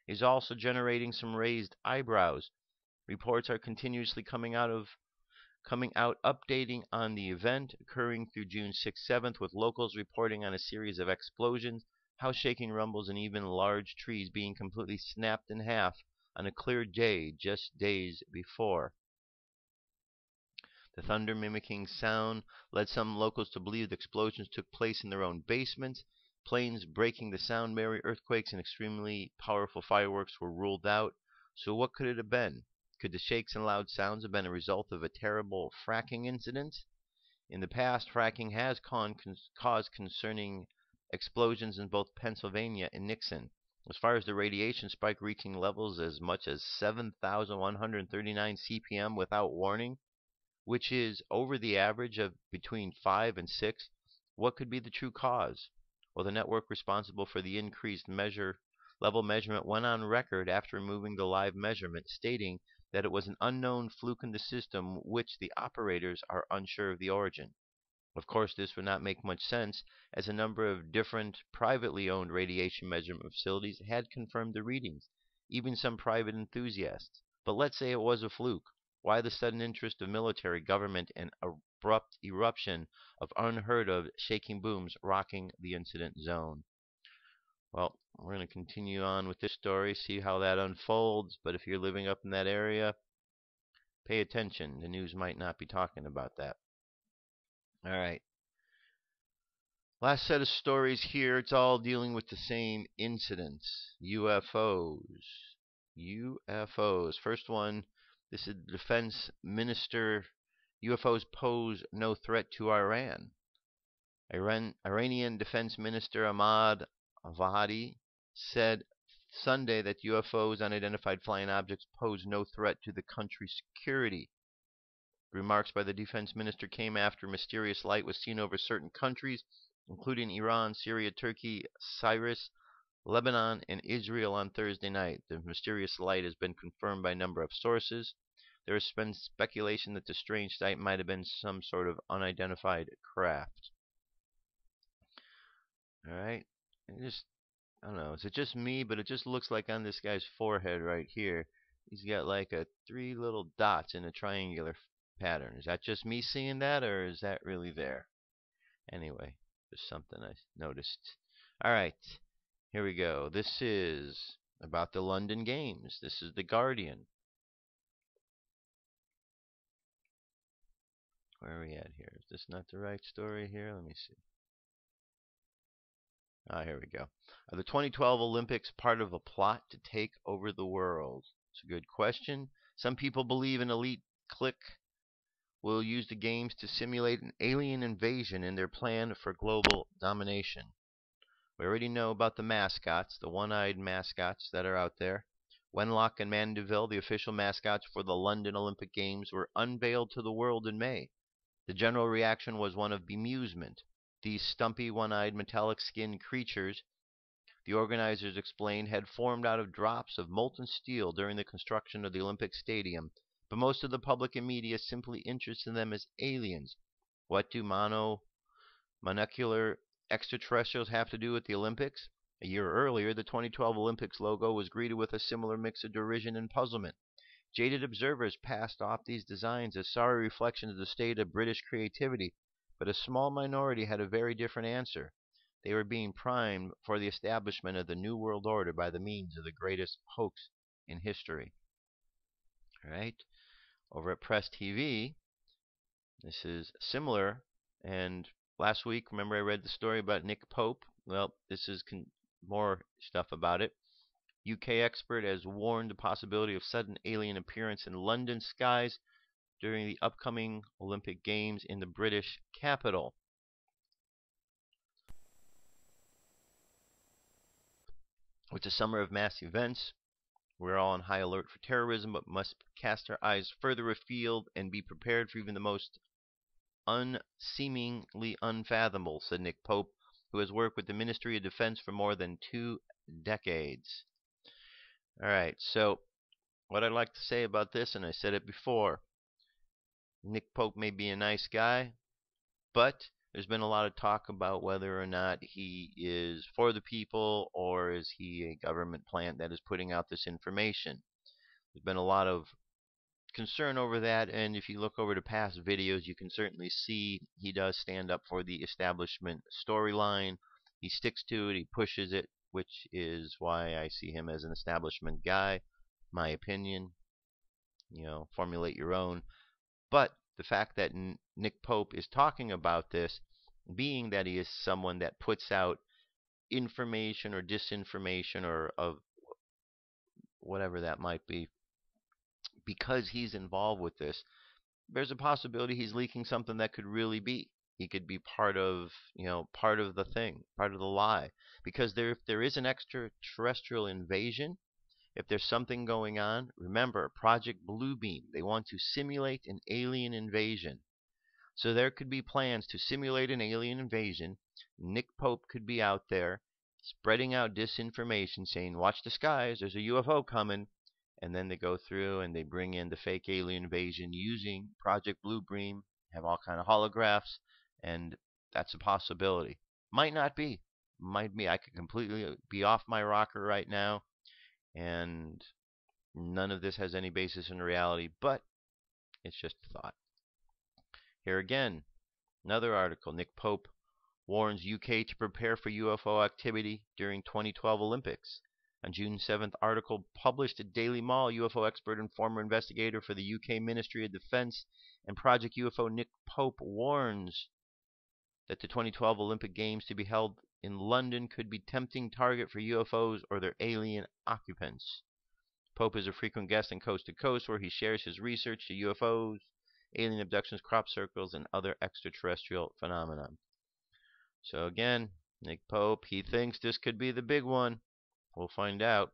is also generating some raised eyebrows. Reports are continuously coming out updating on the event occurring through June 6-7th, with locals reporting on a series of explosions, house shaking rumbles, and even large trees being completely snapped in half on a clear day just days before. The thunder mimicking sound led some locals to believe the explosions took place in their own basements. Planes breaking the sound barrier, earthquakes, and extremely powerful fireworks were ruled out. So what could it have been? Could the shakes and loud sounds have been a result of a terrible fracking incident? In the past, fracking has caused concerning explosions in both Pennsylvania and Nixon. As far as the radiation spike reaching levels as much as 7,139 CPM without warning, which is over the average of between 5 and 6, what could be the true cause? Well, the network responsible for the increased level measurement went on record after removing the live measurement, stating that it was an unknown fluke in the system which the operators are unsure of the origin. Of course, this would not make much sense, as a number of different privately owned radiation measurement facilities had confirmed the readings, even some private enthusiasts. But let's say it was a fluke. Why the sudden interest of military, government, and abrupt eruption of unheard of shaking booms rocking the incident zone? Well, we're going to continue on with this story, see how that unfolds. But if you're living up in that area, pay attention. The news might not be talking about that. All right. Last set of stories here. It's all dealing with the same incidents. UFOs. UFOs. First one, this is the defense minister. UFOs pose no threat to Iran. Iranian Defense Minister Ahmad Vahidi said Sunday that UFOs, unidentified flying objects, pose no threat to the country's security. Remarks by the defense minister came after mysterious light was seen over certain countries, including Iran, Syria, Turkey, Cyprus, Lebanon, and Israel on Thursday night. The mysterious light has been confirmed by a number of sources. There has been speculation that the strange sight might have been some sort of unidentified craft. Alright, I don't know, is it just me, but it just looks like on this guy's forehead right here, he's got like 3 little dots in a triangular pattern. Is that just me seeing that, or is that really there? Anyway, just something I noticed. Alright, here we go. This is about the London Games. This is The Guardian. Where are we at here? Is this not the right story here? Let me see. Here we go. Are the 2012 Olympics part of a plot to take over the world? It's a good question. Some people believe an elite clique will use the games to simulate an alien invasion in their plan for global domination. We already know about the mascots, the one-eyed mascots that are out there. Wenlock and Mandeville, the official mascots for the London Olympic Games, were unveiled to the world in May. The general reaction was one of bemusement. These stumpy, one-eyed, metallic-skinned creatures, the organizers explained, had formed out of drops of molten steel during the construction of the Olympic Stadium, but most of the public and media simply interested in them as aliens. What do monocular extraterrestrials have to do with the Olympics? A year earlier, the 2012 Olympics logo was greeted with a similar mix of derision and puzzlement. Jaded observers passed off these designs as sorry reflections of the state of British creativity, but a small minority had a very different answer. They were being primed for the establishment of the New World Order by the means of the greatest hoax in history. All right. Over at Press TV, this is similar. And last week, remember I read the story about Nick Pope? Well, this is more stuff about it. UK expert has warned the possibility of sudden alien appearance in London skies during the upcoming Olympic Games in the British capital. It's a summer of mass events. We're all on high alert for terrorism, but must cast our eyes further afield and be prepared for even the most unseemingly unfathomable, said Nick Pope, who has worked with the Ministry of Defense for more than 2 decades. All right, so what I'd like to say about this, and I said it before, Nick Pope may be a nice guy, but there's been a lot of talk about whether or not he is for the people or is he a government plant that is putting out this information. There's been a lot of concern over that, and if you look over to past videos, you can certainly see he does stand up for the establishment storyline. He sticks to it, he pushes it, which is why I see him as an establishment guy. My opinion, formulate your own. But the fact that Nick Pope is talking about this, being that he is someone that puts out information or disinformation or of whatever that might be, because he's involved with this, there's a possibility he's leaking something that could really be. He could be part of the thing, part of the lie. Because if there is an extraterrestrial invasion, if there's something going on, remember, Project Bluebeam, they want to simulate an alien invasion. So there could be plans to simulate an alien invasion. Nick Pope could be out there spreading out disinformation, saying, watch the skies, there's a UFO coming. And then they go through and they bring in the fake alien invasion using Project Bluebeam, have all kind of holographs, and that's a possibility. Might not be. Might be. I could completely be off my rocker right now, and none of this has any basis in reality, but it's just a thought. Here again, another article. Nick Pope warns UK to prepare for UFO activity during 2012 Olympics. On June 7th, article published at Daily Mail, UFO expert and former investigator for the UK Ministry of Defence and Project UFO Nick Pope warns that the 2012 Olympic Games to be held in London could be tempting target for UFOs or their alien occupants. Pope is a frequent guest in Coast to Coast, where he shares his research to UFOs, alien abductions, crop circles, and other extraterrestrial phenomena. So again, Nick Pope, he thinks this could be the big one. We'll find out.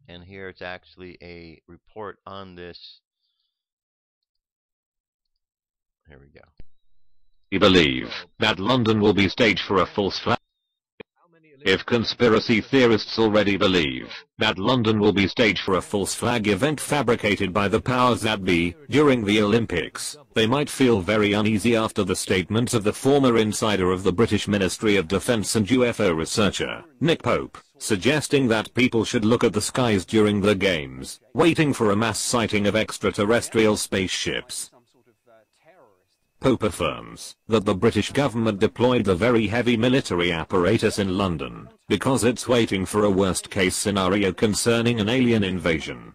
And here it's actually a report on this. Here we go. We believe that London will be staged for a false flag. If conspiracy theorists already believe that London will be staged for a false flag event fabricated by the powers that be during the Olympics, they might feel very uneasy after the statements of the former insider of the British Ministry of Defence and UFO researcher, Nick Pope, suggesting that people should look at the skies during the games, waiting for a mass sighting of extraterrestrial spaceships. Pope affirms that the British government deployed the very heavy military apparatus in London because it's waiting for a worst-case scenario concerning an alien invasion.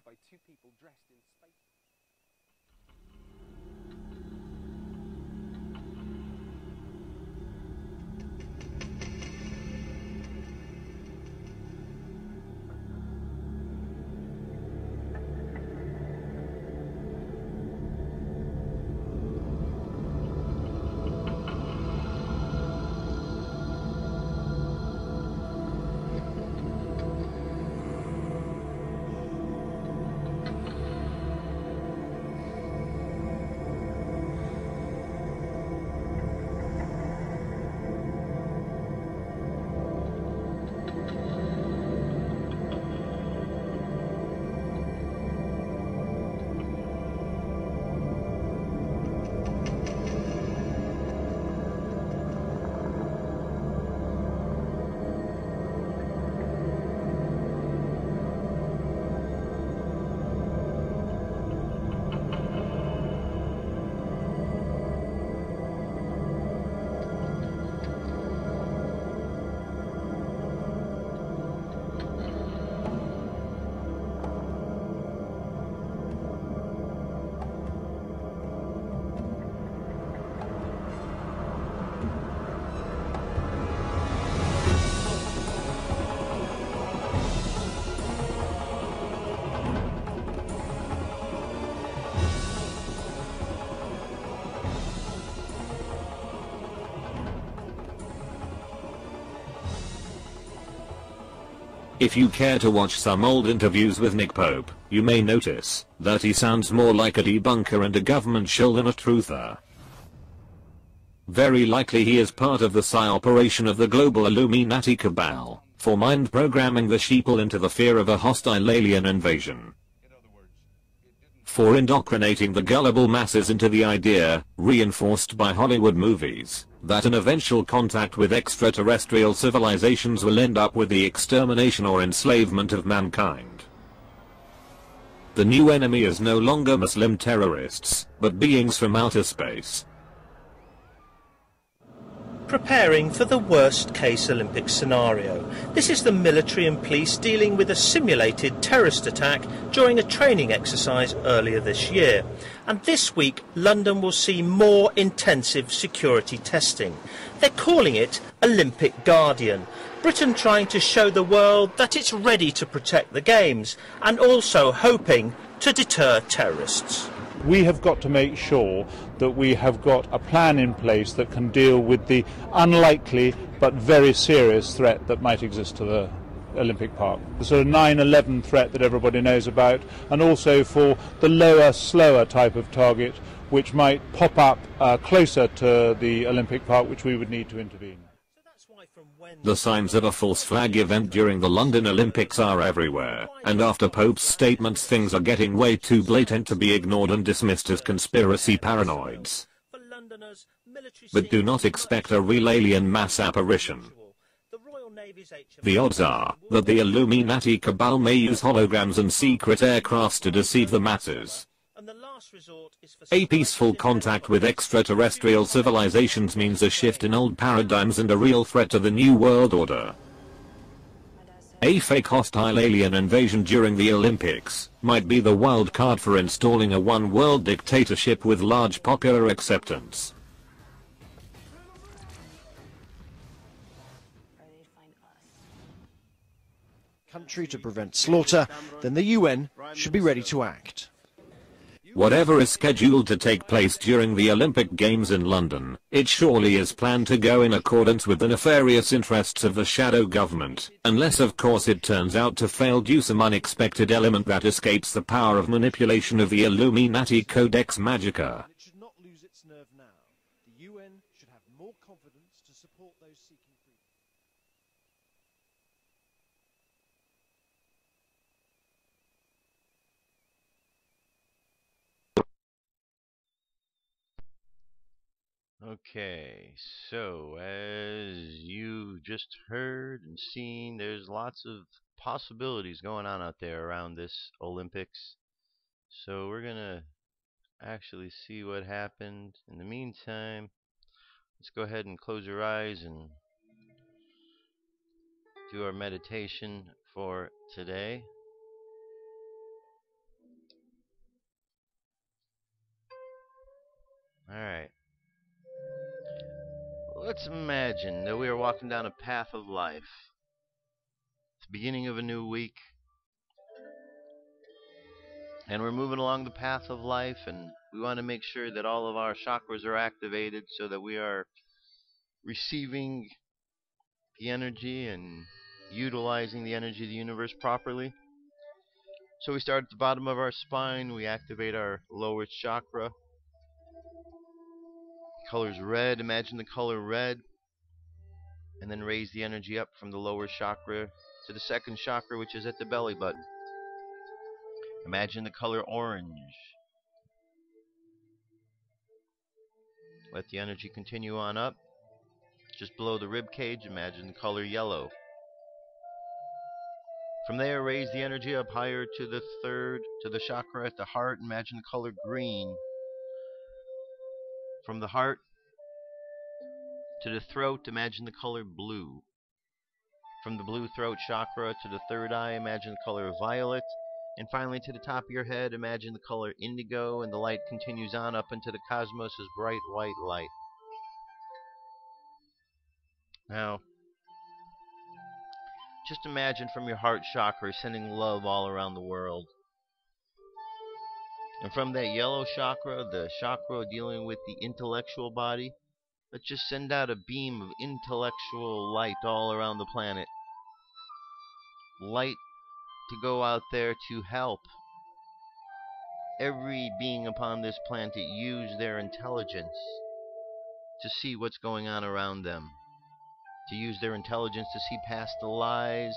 If you care to watch some old interviews with Nick Pope, you may notice that he sounds more like a debunker and a government shill than a truther. Very likely he is part of the psi operation of the global Illuminati cabal, for mind programming the sheeple into the fear of a hostile alien invasion. For indoctrinating the gullible masses into the idea, reinforced by Hollywood movies, that an eventual contact with extraterrestrial civilizations will end up with the extermination or enslavement of mankind. The new enemy is no longer Muslim terrorists, but beings from outer space. Preparing for the worst-case Olympic scenario. This is the military and police dealing with a simulated terrorist attack during a training exercise earlier this year. And this week, London will see more intensive security testing. They're calling it Olympic Guardian. Britain trying to show the world that it's ready to protect the Games, and also hoping to deter terrorists. We have got to make sure that we have got a plan in place that can deal with the unlikely but very serious threat that might exist to the Olympic Park. The sort of 9/11 threat that everybody knows about, and also for the lower, slower type of target which might pop up closer to the Olympic Park, which we would need to intervene. The signs of a false flag event during the London Olympics are everywhere, and after Pope's statements things are getting way too blatant to be ignored and dismissed as conspiracy paranoids. But do not expect a real alien mass apparition. The odds are that the Illuminati cabal may use holograms and secret aircrafts to deceive the masses. A peaceful contact with extraterrestrial civilizations means a shift in old paradigms and a real threat to the New World Order. A fake hostile alien invasion during the Olympics might be the wild card for installing a one-world dictatorship with large popular acceptance. Country to prevent slaughter, then the UN should be ready to act. Whatever is scheduled to take place during the Olympic Games in London, it surely is planned to go in accordance with the nefarious interests of the shadow government, unless of course it turns out to fail due to some unexpected element that escapes the power of manipulation of the Illuminati Codex Magica. It should not lose its nerve now. The UN should have more confidence to support those seeking freedom. Okay, so as you just heard and seen, there's lots of possibilities going on out there around this Olympics. So we're gonna actually see what happened. In the meantime, let's go ahead and close your eyes and do our meditation for today. Alright. Let's imagine that we are walking down a path of life. It's the beginning of a new week. And we're moving along the path of life, and we want to make sure that all of our chakras are activated so that we are receiving the energy and utilizing the energy of the universe properly. So we start at the bottom of our spine, we activate our lowest chakra. Color's red, imagine the color red, and then raise the energy up from the lower chakra to the second chakra, which is at the belly button. Imagine the color orange. Let the energy continue on up. Just below the rib cage, imagine the color yellow. From there, raise the energy up higher to the the chakra at the heart. Imagine the color green. From the heart to the throat, imagine the color blue. From the blue throat chakra to the third eye, imagine the color violet. And finally, to the top of your head, imagine the color indigo, and the light continues on up into the cosmos as bright white light. Now, just imagine from your heart chakra sending love all around the world. And from that yellow chakra, the chakra dealing with the intellectual body, let's just send out a beam of intellectual light all around the planet. light to go out there to help every being upon this planet use their intelligence to see what's going on around them, to use their intelligence to see past the lies,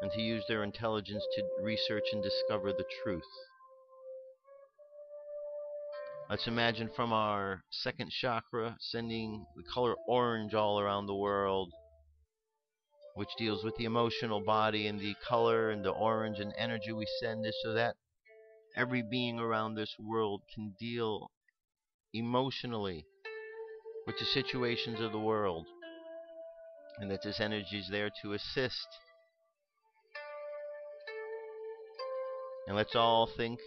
and to use their intelligence to research and discover the truth. Let's imagine from our second chakra sending the color orange all around the world, which deals with the emotional body, and the color and the orange and energy we send is so that every being around this world can deal emotionally with the situations of the world, and that this energy is there to assist. And let's all think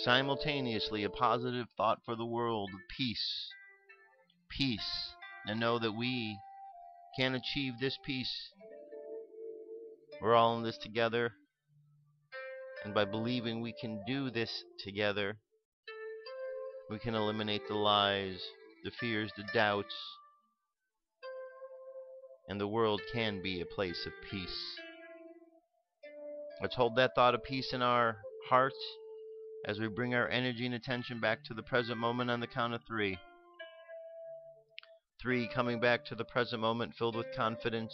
simultaneously a positive thought for the world of peace. Peace. And know that we can achieve this peace. We're all in this together. And by believing we can do this together, we can eliminate the lies, the fears, the doubts, and the world can be a place of peace. Let's hold that thought of peace in our hearts as we bring our energy and attention back to the present moment on the count of 3. 3, coming back to the present moment filled with confidence.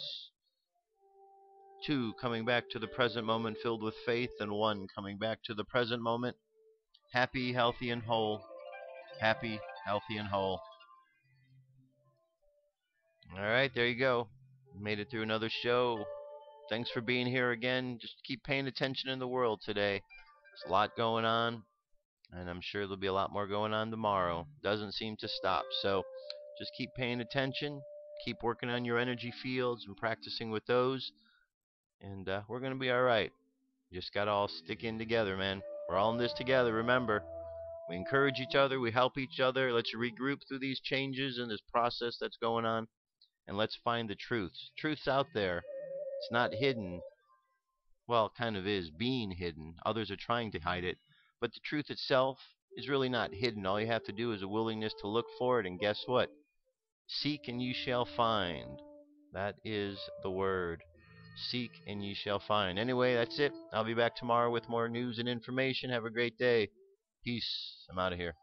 2, coming back to the present moment filled with faith. And 1, coming back to the present moment happy, healthy, and whole. Happy, healthy, and whole. Alright, there you go. Made it through another show. Thanks for being here again. Just keep paying attention in the world today. There's a lot going on, and I'm sure there'll be a lot more going on tomorrow. Doesn't seem to stop. So just keep paying attention. Keep working on your energy fields and practicing with those. And we're going to be alright. Just got to all stick in together, man. We're all in this together, remember. We encourage each other. We help each other. Let's regroup through these changes and this process that's going on. And let's find the truth. Truth's out there. It's not hidden. Well, it kind of is being hidden. Others are trying to hide it. But the truth itself is really not hidden. All you have to do is a willingness to look for it. And guess what? Seek and you shall find. That is the word. Seek and you shall find. Anyway, that's it. I'll be back tomorrow with more news and information. Have a great day. Peace. I'm out of here.